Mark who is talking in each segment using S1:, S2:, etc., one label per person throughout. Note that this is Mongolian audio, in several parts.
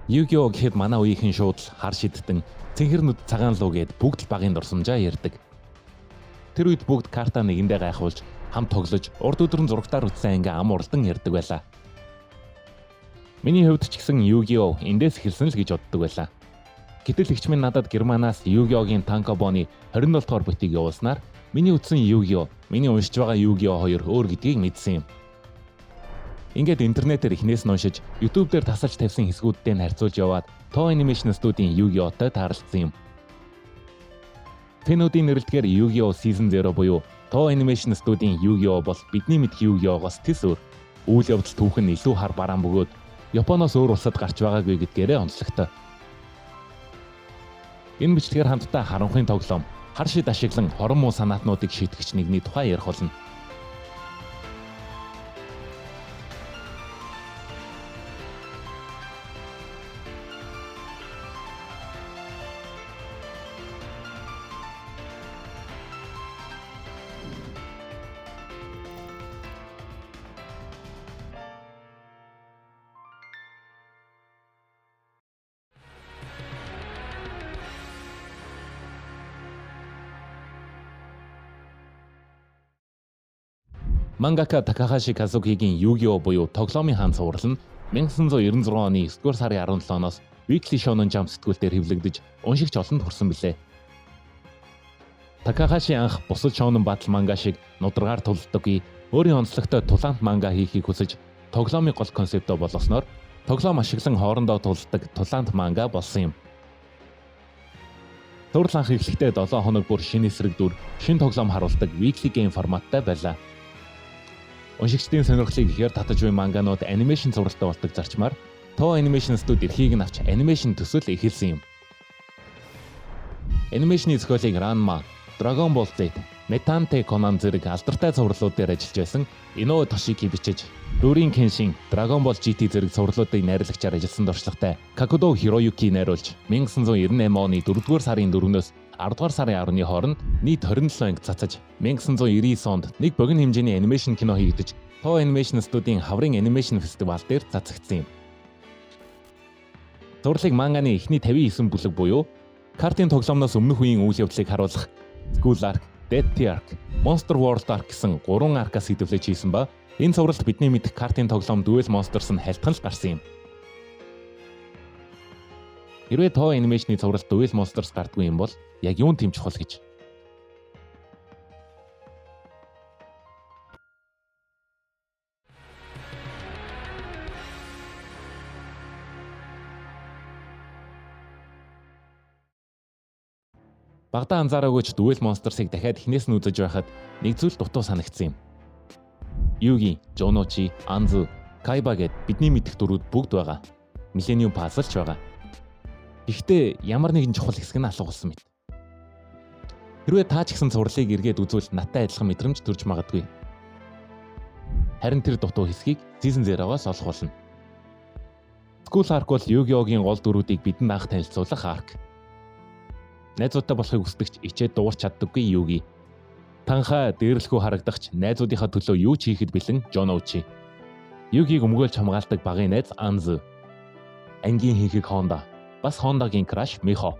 S1: Yu-Gi-Oh гэхэд манай үеийнхэн шууд л хар шидтэн цэнхэр нүд цагаан луу гэд бүгд л багийн дурсамжаа ярьдаг. Тэр үед бүгд карта нэгэндээ гайхуулж хамт тоглож урд өдрөн зурагтаар үтсэн ингээ ам уралдан ярьдаг байлаа. Миний хувьд ч гэсэн Yu-Gi-Oh эндээс эхэлсэн л гэж боддог байлаа. Гэтэл эгч минь надад Германаас Yu-Gi-Oh-гийн Tankobon-ы 27 дугаар битийг явуулснаар миний үтсэн Yu-Gi-Oh, миний уншиж байгаа Yu-Gi-Oh хоёр өөр гэдгийг мэдсэн юм. Ингээд интернетээр ихнээс нь уншиж, YouTube дээр тасалж тавьсан хэсгүүдтэй нь харьцуулж яваад Toho Animation студийн Yu-Gi-Oh-той таарлцсан юм. Фэнүүдийн нэрлэлгээр Yu-Gi-Oh Season 0 буюу Toho Animation студийн Yu-Gi-Oh бол бидний мэдх Yu-Gi-Oh-гоос тис өөр. Үйл явдал түүх нь илүү хар бараан бөгөөд Японоос өөр улсад гарч байгаагүй гэдгээрээ онцлогтой. Энэ бичлэгээр хамтдаа харанхуйн тоглоом, хар шид ашиглан хорон муу санаатнуудыг шийтгэж нэгний тухай ярих болно. Мангака Такахаши Казукигийн Yu-Gi-Oh буюу тоглоомын хаан цуврал нь 1996 оны 9-р сарын 17-ноос Weekly Shonen Jump сэтгүүлээр хэвлэгдэж уншигч олонд хүрсэн билээ. Такахаши анх бусад shonen батал манга шиг нударгаар тулддаггүй өөрийн онцлогтой тулаант манга хийхийг хүсэж тоглоомын гол концептоо болгосноор тоглоом ашиглан хоорондоо тулддаг тулаант манга болсон юм. Цуврал анх эхлэхдээ 7 хоног бүр шинэ эсрэг дүр, шинэ тоглоом харуулдаг weekly game форматтай байлаа. Уншигчдын сонирхлыг ихээр татаж буй манганууд анимашн цувралтай болдог зарчмаар Toho Animation студи эрхийг нь авч анимашн төсөл эхэлсэн юм. Анимашны зохиолыг Ranma, Dragon Ball Z, Metante Conan зэрэг алдартай цувралууд дээр ажиллаж байсан Inoue Toshiki бичиж, Rurouni Kenshin, Dragon Ball GT зэрэг цувралуудыг найруулагчаар ажилласан туршлагатай Kakudo Hiroyuki найруулж 1998 оны 4-р сарын 4-өөс 10-р сарын 10-ны хооронд нийт 27 анги цацаж 1999 онд нэг богино хэмжээний анимашн кино хийгдэж Toho Animation студийн хаврын анимашн фестивал дээр цацагдсан юм. Цувралыг манганы эхний 59 бүлэг буюу картын тоглоомноос өмнөх үеийн үйл явдлыг харуулах School Arc, Death Arc, Monster World Arc гэсэн 3 аркаас хэвлэж хийсэн ба энэ цувралд бидний мэдэх картын тоглоом Duel Monsters нь хальтхан л гарсан юм. Хэрвээ Toho Animation-ы цувралд Duel Monsters гардгүй юм бол яг юунд тэм чухал гэж. Багада анзаараагүй ч Duel Monsters-ыг дахиад эхнээс нь үзэж байхад нэг зүйл дутуу санагдсан юм. Yugi, Jonouchi, Anzu, Kaiba гэд бидний мэдэх дүрүүд бүгд байгаа. Millennium Puzzle ч байгаа. Гэхдээ ямар нэгэн чухал хэсэг нь алгуулсан мэт. Хэрвээ та ч гэсэн цувралыг эргээд үзвэл надтай адилхан мэдрэмж төрж магадгүй. Харин тэр дутуу хэсгийг Season 0-оос олох болно. School Arc бол Yu-Gi-Oh-гийн гол дүрүүдийг бидэнд анх танилцуулах арк. Найзуудтай болохыг хүсдэгч ичээд дуурч чаддаггүй Yugi. Танхаа дээрлэхүү харагдахч найзуудынхаа төлөө юу ч хийхэд бэлэн Jonouchi. Yugi-г өмгөөлж хамгаалдаг багын найз Anzu. Ангийн хийхийг Honda. Бас Honda-гийн Crash Miho.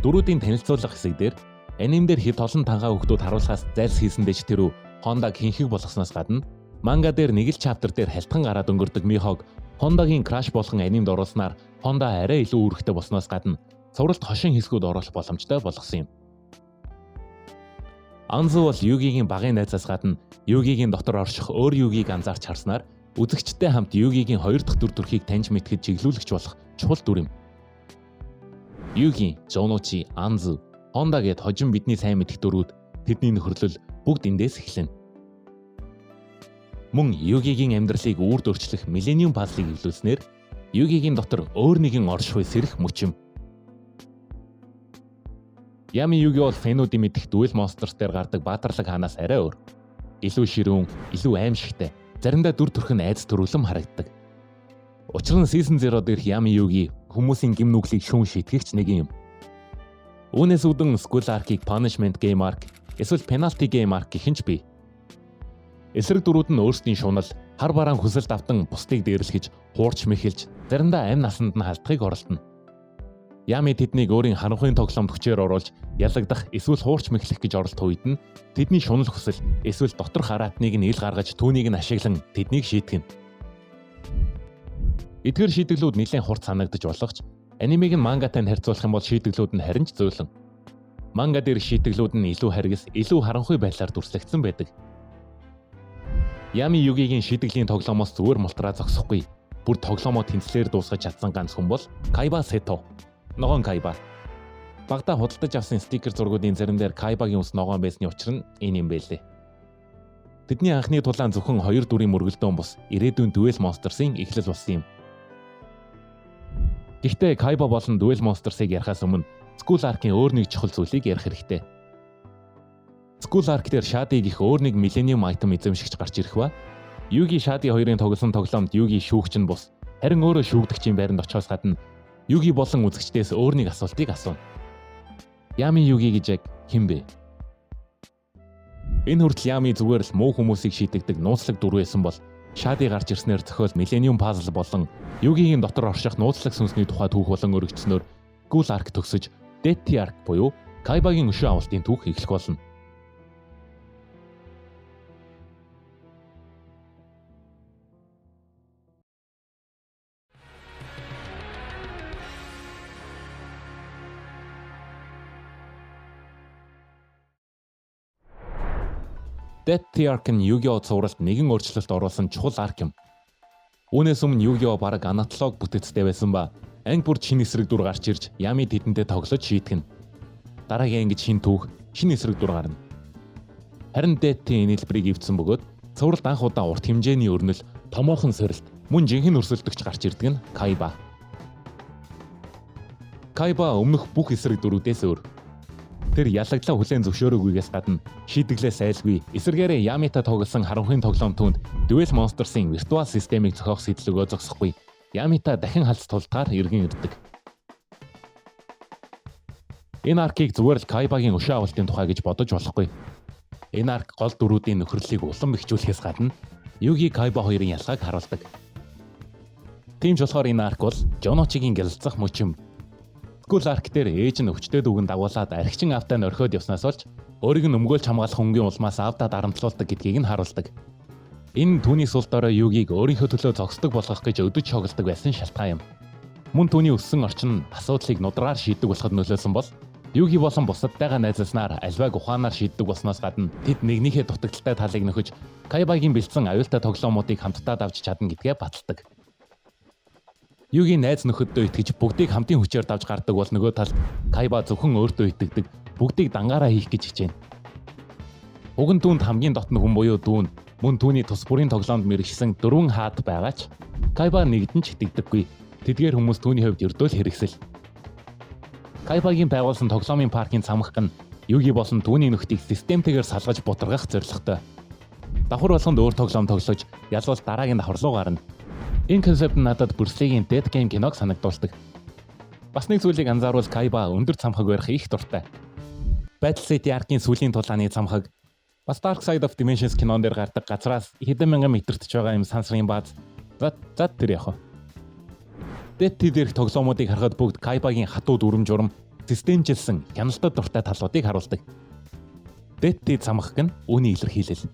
S1: Дөрүүдийн танилцуулах хэсэг дээр анимдэр хэд олон танхаа хүүхдүүд харуулахаас зайлс хийсэндээ ч тэрүү Honda-г хинхийг болгосноос гадна манга дээр нэг л чаптер дээр халтхан гараад өнгөрдөг Miho-г Honda-гийн Crash болгон анимд оруулснаар Honda арай илүү үүрэгтэй болсноос гадна цувралд хошин хэсгүүд оруулах боломжтой болгосон юм. Anzu бол Yugi-гийн багын найзаас гадна Yugi-гийн дотор орших өөр Yugi-г анзаарч харснаар үзэгчтэй хамт Yugi-гийн хоёр дахь дүр төрхийг таньж мэдхэд чиглүүлэгч болох чухал дүр юм. Yugi, Jonouchi, Anzu, Honda гэд хожим бидний сайн мэдэх дүрүүд тэдний нөхөрлөл бүгд эндээс эхэлнэ. Мөн Yugi-гийн амьдралыг үрд өөрчлөх Millennium Puzzle-ыг эвлүүлснээр Yugi-гийн дотор өөр нэгэн оршихуй сэрэх мөчим. Yami Yugi бол фэнүүдийн мэдэх Duel Monsters дээр гардаг баатарлаг хаанаас арай өөр. Илүү ширүүн, илүү аимшигтай, заримдаа дүр төрх нь айц төрүүлэм харагддаг. Учир нь Season 0 дээрх Yami Yugi хүмүүсийн гим нүглийг шүүн шийтгэгч нэг юм. Үүнээс үүдэн School Arc-ийг Punishment Game Arc эсвэл Penalty Game Arc гэх нь ч бий. Эсрэг дүрүүд нь өөрсдийн шунал, хар бараан хүсэлт автан бусдыг дээрлэхэж, хуурч мэхэлж, заримдаа амь насанд нь халтхыг оролдоно. Yami тэднийг өөрийн харанхуйн тоглоомд хүчээр оруулж, ялагдах эсвэл хуурч мэхлэх гэж оролдох үед нь тэдний шунал хүсэл эсвэл дотор хараатныг нь ил гаргаж түүнийг нь ашиглан тэднийг шийтгэн. Эдгээр шийдэглүүд нэлээд хурд санагдаж болох ч анимыг нь мангатай нь харьцуулах юм бол шийдэглүүд нь харин ч зөөлөн. Манга дээр шийдэглүүд нь илүү харгас, илүү харанхуй байдлаар дүрслэгдсэн байдаг. Yami Yugi-гийн шийдэглийн тоглоомоос зүгээр мултраа зогсохгүй. Бүр тоглоомоо тэнцлэр дуусгаж чадсан ганц хүн бол Kaiba Seto. Ногоон Kaiba. Багада худалдаж авсан стикер зургуудын заримдаар Kaiba-гийн ус ногоон байсны учир нь энэ юм байлээ. Тэдний анхны тулаан зөвхөн 2 дүрийн мөргөлдөөн бус ирээдүйн Duel Monsters-ийн эхлэл болсон юм. Гэхдээ Kaiba болон Duel Monsters-ыг ярихаас өмнө School Arc-ийн өөр нэг чухал зүйлийг ярих хэрэгтэй. School Arc дээр Shadi гэх өөр нэг Millennium item эзэмшигч гарч ирэх ба Yugi Shadi хоёрын тоглосон тоглоомд Yugi шүүгч нь бус. Харин өөрөө шүүгдэгчийн байранд очиос гадна Yugi болон үзэгчдээс өөр нэг асуултыг асууна. Yami Yugi гэж яг хэн бэ? Энэ хүртэл Yami зүгээр л муу хүмүүсийг шийдэгдэг нууцлаг дүр байсан бол Shadi гарч ирснээр зохиол Millennium Puzzle болон Yugi-гийн дотор орших нууцлаг сүнсний тухай түүх болон өргөцснөөр School Arc төгсөж Death Arc буюу Kaiba-гийн өшөө авалтын түүх эхлэх болно. Death Arc нь Yu-Gi-Oh цувралд нэгэн өөрчлөлт оруулсан чухал арк юм. Үүнээс өмнө Yu-Gi-Oh бараг аналог бүтэцтэй байсан ба анги бүрд шинэ эсрэг дүр гарч ирж Yami тэдэнтэй тоглож шийтгэн. Дараагийн ангид шинэ түүх, шинэ эсрэг дүр гарна. Харин Death-ийн хэлбэрийг эвдсэн бөгөөд цувралд анх удаа урт хэмжээний өрнөл, томоохон сорилт, мөн жинхэнэ өрсөлдөгч гарч ирдэг нь Kaiba. Kaiba өмнөх бүх эсрэг дүрүүдээс өөр. Тэр ялагдлаа хүлээн зөвшөөрөхгүйгээс гадна шийдэглээ сайлгүй эсэргээрээ Yami-та тоглосон харанхуйн тоглоом түнд Duel Monsters-ийн виртуал системийг зохиох сэтлөгөө зогсохгүй Yami-та дахин халц тулдгаар иргэн ирдэг. Энэ аркийг зүгээр л Kaiba-гийн өшөө авалтын тухай гэж бодож болохгүй. Энэ арк гол дүрүүдийн нөхөрлөлийг улам бэхжүүлэхээс гадна Yugi Kaiba хоёрын ялгааг харуулдаг. Тийм ч болохоор энэ арк бол Jonochi-гийн гялалзах мөчим. School Arc дээр ээж нь өвчтөд үгэн дагуулад архичин автаа нь орхиод явснаас болж өөрийг нь өмгөөлж хамгаалах хөнгөн улмаас автаа дарамтлуулдаг гэдгийг нь харуулдаг. Энэ түүний сул дорой Yugi-г өөрийнхөө төлөө зогсдог болгох гэж өдөж шоглдог байсан шалтгаан юм. Мөн түүний өссөн орчин нь асуудлыг нудраар шийддэг болоход нөлөөлсөн бол Yugi болон бусадтайгаа найзалснаар альваг ухаанаар шийддэг болсноос гадна тэд нэгнийхээ дутагдaltaй талыг нөхөж Kaiba-гийн бэлдсэн аюултай тоглоомуудыг хамтдаа давж чадна гэдгээ баталдаг. Yugi найз нөхөддөө итгэж бүгдийг хамтын хүчээр давж гардаг бол нөгөө талд Kaiba зөвхөн өөртөө итгэдэг, бүгдийг дангаараа хийх гэж хичээнэ. Уг нь түүнд хамгийн дотны хүн буюу дүүн, мөн түүний тус бүрийн тоглоомд мэргэшсэн 4 хаад байгаа ч Kaiba нэгдэн ч итгэдэггүй. Тэдгээр хүмүүс түүний хувьд ердөө л хэрэгсэл. Kaiba-гийн байгуулсан тоглоомын паркийн цамхаг нь Yugi болон түүний нөхдийг системтэйгээр салгаж бутаргах зорилготой. Давхар болгонд өөр тоглоом тоглож, ялвал дараагийн давхар руу гарна. Энэ концепт нь надад Bruce-ийн Dead Game киног санагдуулдаг. Бас нэг зүйлийг анзааруул Kaiba өндөр цамхаг барих их дуртай. Battle City Arc-ийн сүүлийн тулааны цамхаг, бас Dark Side of Dimensions кинон дээр гардаг газраас хэдэн мянган метртж байгаа юм сансрын бааз. Зад тэр яах вэ? Dead дээрх тоглоомуудыг харахад бүгд Kaiba-гийн хатуу дүрм журам, системжилсэн, хяналтад дуртай талуудыг харуулдаг. Dead цамхаг нь үүний илэрхийлэл.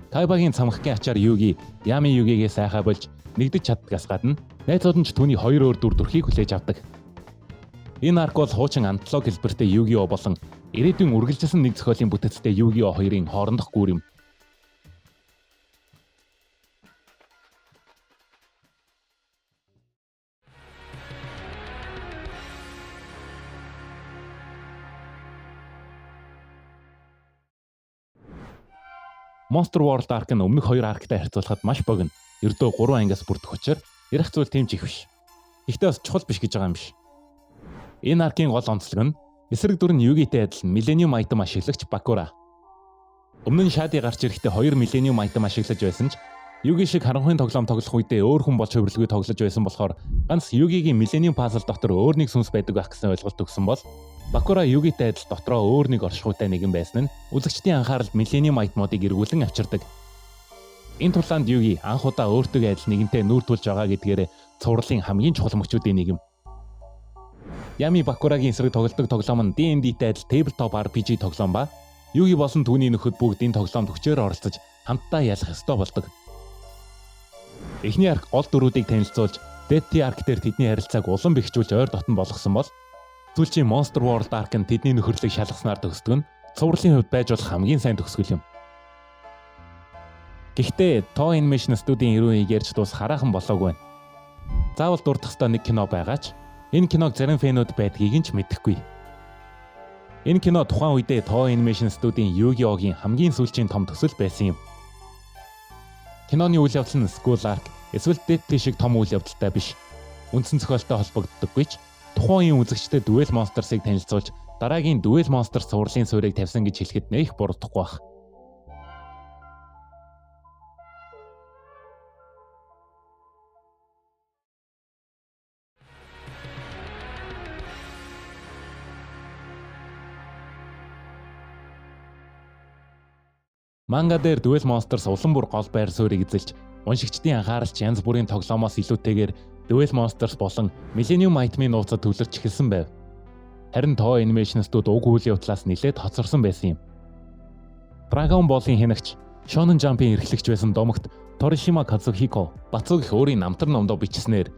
S1: Kaiba-гийн цамхгийн ачаар Yugi, Yami Yugi-гээ сайхаа болж нэгдэж чаддгаас гадна найзууд нь ч түүний 2 өөр дүр төрхийг хүлээж авдаг. Энэ арк бол хуучин аналог хэлбэртэй Yu-Gi-Oh болон ирээдүйн үргэлжилсэн нэг зохиолын бүтэцтэй Yu-Gi-Oh хоёрын хоорондох гүүр юм. Monster World Arc нь өмнөх 2 арктай харьцуулахад маш богино. Ердөө 3 ангиас бүрдэх учраас ярих зүйл тийм ч их биш. Гэхдээ бас чухал биш гэж байгаа юм биш. Энэ аркийн гол онцлог нь эсрэг дүр нь Yugi-тэй адилхан Millennium item ашиглагч Bakura. Өмнө нь Шади гарч ирэхдээ 2 Millennium item ашиглаж байсан ч Юги шиг харанхуйн тоглоом тоглох үедээ өөр хүн болж хөвөрлөгөө тоглож байсан болохоор ганц Югигийн Millennium Puzzle дотор өөр нэг сүнс байдаг байх гэсэн ойлголт өгсөн бол Бакура Югитэй адил дотроо өөр нэг оршихуйтай нэгэн байсан нь үзэгчдийн анхааралд Millennium item-уудыг эргүүлэн авчирдаг. Энэ тулаанд Юги анх удаа өөртөө адил нэгэнтэй нүүр тулж байгаа гэдгээр цувралын хамгийн чухал мөчүүдийн нэг юм. Ями Бакурагийн эсрэг тоглодог тоглоом нь D&D-тэй адил tabletop RPG тоглоом ба Юги болон түүний нөхөд бүгд энэ тоглоомд хүчээр оролцож хамтдаа ялах ёстой болдог. Эхний арк гол дөрүүдийг танилцуулж, Death Arc дээр тэдний харилцааг улам бэхжүүлж ойр дотн болгосон бол сүүлчийн Monster World Arc нь тэдний нөхөрлөгийг шалгаснаар төгсдөг нь цувралын хувьд байж болох хамгийн сайн төгсгөл юм. Гэхдээ Toei Animation Studio-ийн ирүүн ярьж дуус хараахан болоогүй байна. Заавал дурдах ёстой нэг кино байгаа ч энэ киног зарим фэнүүд байдгийг нь ч мэдэхгүй. Энэ кино тухайн үедээ Toei Animation Studio-ийн Yu-Gi-Oh-гийн хамгийн сүүлчийн том төсөл байсан юм. Киноны үйл явдал нь School Arc эсвэл Death шиг том үйл явдалтай биш. Үндсэн зохиолтой холбогддоггүй ч тухайн үеийн үзэгчдэд Duel Monsters-ыг танилцуулж дараагийн Duel Monsters цувралын суурийг тавьсан гэж хэлэхэд нэх буруудахгүй байх. Манга дээр Duel Monsters улам бүр гол байр суурийг эзэлж, уншигчдын анхааралч янз бүрийн тоглоомоос илүүтэйгээр Duel Monsters болон Millennium item-ийн нууцад төвлөрч эхэлсэн байв. Харин Toei Animation Studio уг үйл явдлаас нэлээд хоцорсон байсан юм. Dragon Ball-ийн хянагч, Shonen Jump-ийн эрхлэгч байсан домогт Torishima Kazuhiko Бацуу гэх өөрийн намтар номдоо бичснээр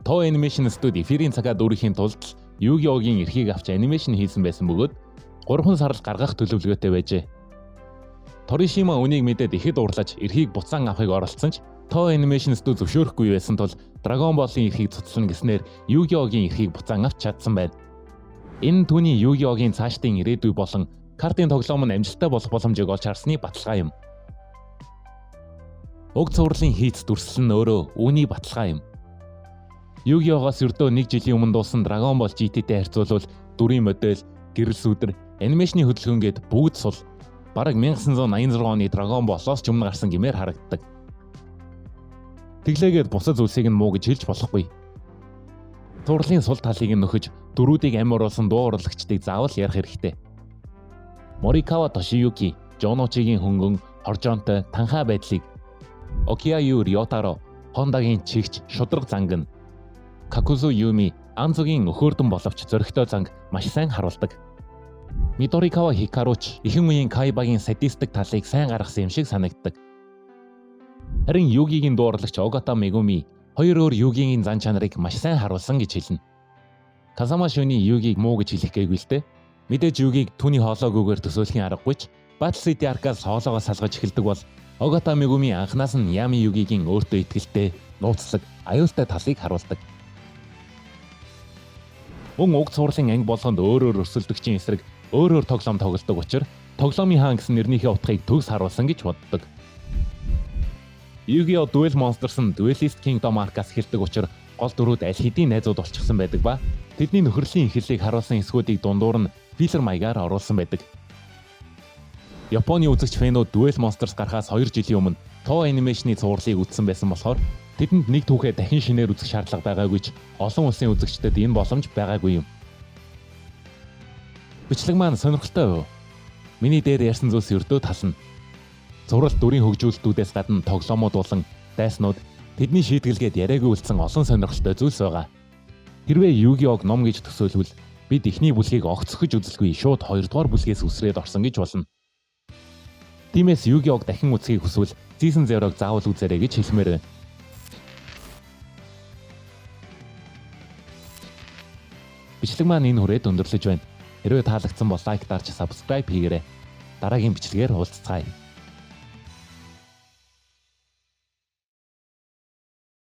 S1: Toei Animation Studio эфирийн цагаа дүүрэхийн тулд Yu-Gi-Oh-гийн эрхийг авч анимашн хийсэн байсан бөгөөд 3 сар л гаргах төлөвлөгөөтэй байжээ. Torishima үнийг мэдээд ихэд урлаж эрхийг буцаан авахыг оролцсон ч Toei Animation Studio зөвшөөрөхгүй байсан тул Dragon Ball-ийн эрхийг цуцлана гэснээр Yu-Gi-Oh-гийн эрхийг буцаан авч чадсан байна. Энэ түүний Yu-Gi-Oh-гийн цаашдын ирээдүй болон картын тоглоом нь амжилттай болох боломжийг олж харсны баталгаа юм. Уг цувралын хийц дүрслэл нь өөрөө үүний баталгаа юм. Yu-Gi-Oh-гоос ердөө 1 жилийн өмнө дуусан Dragon Ball GT-тэй харьцуулбал дүрийн модель, гэрэл сүдэр, анимашны хөдөлгөөнгээд бүгд сул. Бараг 1986 оны Dragon Ball-оос ч өмнө гарсан гэмээр харагддаг. Тэглээгээд бусад зүйлсийг нь муу гэж хэлж болохгүй. Цувралын сул талыг нь нөхөж, дөрүүдийг амь оруулсан дуу урлагчдыг заавал ярих хэрэгтэй. Morikawa Toshiyuki, Jonouchi-гийн хөнгөн, хоржоонтой, танхаа байдлыг, Okiayu Ryotaro, Honda-гийн чигч, шудраг занган, Kakuzu Yumi, Anzu-гийн өхөөрдөн боловч зөрөгтэй занг маш сайн харуулдаг. Midorikawa Hikaru-ч ихэнх үеийн Kaiba-гийн садистик талыг сайн гаргасан юм шиг санагддаг. Харин Yugi-гийн дуурлагч Ogata Megumi хоёр өөр Yugi-гийн зан чанарыг маш сайн харуулсан гэж хэлнэ. Kazama Shuni Yugi-г муу гэж хэлэх гээгүй л дээ. Мэдээж Yugi-г түүний хоолойгүйгээр төсөөлхийн аргагүй ч Battle City Arc-аас хоолойгоо салгаж эхэлдэг бол Ogata Megumi анхнаас нь Yami Yugi-гийн өөртөө итгэлтэй, нууцлаг, аюултай талыг харуулдаг. Мөн уг цувралын анги болгонд өөр өрсөлдөгчийн эсрэг өөр тоглоом тоглодог учраас тоглоомын хаан гэсэн нэрнийхээ утгыг төгс харуулсан гэж боддог. Yu-Gi-Oh! Duel Monsters нь Duelist Kingdom Arc-аас эхэлдэг учраас гол дөрүүд аль хэдийн найзууд болчихсон байдаг ба тэдний нөхөрлийн эхлэлийг харуулсан эсгүүдийг дундуур нь филлер маягаар оруулсан байдаг. Японы үзэгч фэнүүд Duel Monsters гарахаас 2 жилийн өмнө Toei Animation-ы цувралыг үзсэн байсан болохоор тэдэнд нэг түүхээ дахин шинээр үзэх шаардлага байгаагүй ч олон улсын үзэгчдэд энэ боломж байгаагүй юм. Бичлэг маань сонирхолтой юу? Миний дээр ярьсан зүйлс өрдөө тална. Цуврал дүрийн хөгжүүлэлтүүдээс гадна тоглоомууд болон дайснууд тэдний шийдгэлгээд яриагүй үлдсэн олон сонирхолтой зүйлс байгаа. Хэрвээ Yu-Gi-Oh-г ном гэж төсөөлвөл бид эхний бүлгийг огцохож үзэлгүй шууд 2 дугаар бүлгээс үсрээд орсон гэж болно. Тиймээс Yu-Gi-Oh-г дахин үзхийг хүсвэл Season 0-ыг заавал үзээрэй гэж хэлмээр байна. Бичлэг маань энэ хүрээд өндөрлөж байна. Хэрвээ таалагдсан бол лайк дарж subscribe хийгээрэй. Дараагийн бичлэгээр уулзцаая.